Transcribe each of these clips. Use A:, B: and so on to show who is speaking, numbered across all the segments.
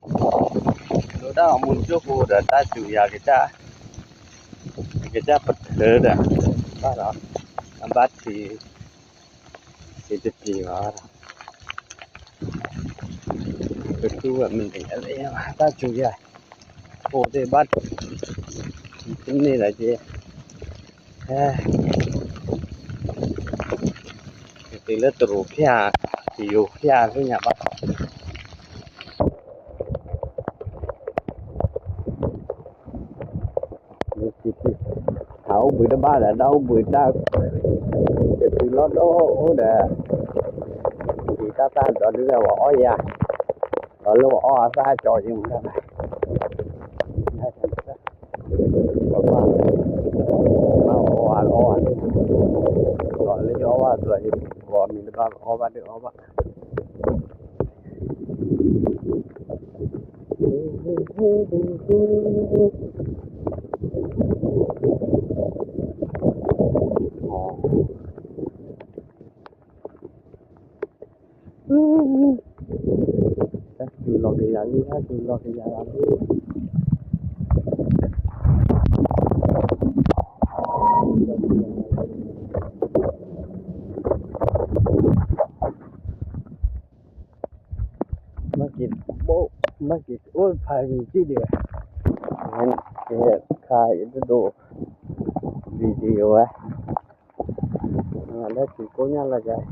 A: Đó muncul udah taju ya kita petir para ambat di mara kedua mending taju ya oh debat ini lagi itu terus ya diu ya punya Pak thảo bụi đó ba là đâu bụi ta thì nó đó đã thì ta đó đưa vào ó ya rồi lúc ó ra cho gì mà này gọi lấy ó rồi gọi mình ba ó ba được ó ba lo cái gì đi ha lo cái gì làm masjid ôi phải gì đi nên cái khai itu do video ada cikonya lah guys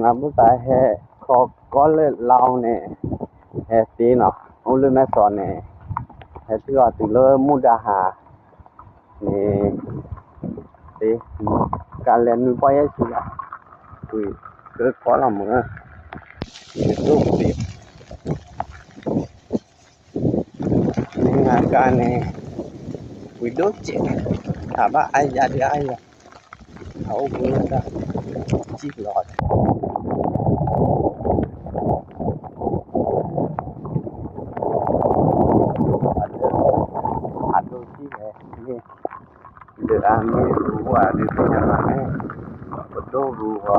A: Abu tai hai có le lao ne hai tí nó ông lên sòn ne hai tí gọi từ lơ mudaha ne tí cả lên núi bay ấy chứ tụi cứ có làm nữa lúc tí nên cái này quý đốt chuyện à ba ai ra đi ai à hậu cũng ra chiếc lọt aduh sih ini derame dua di sana betul dua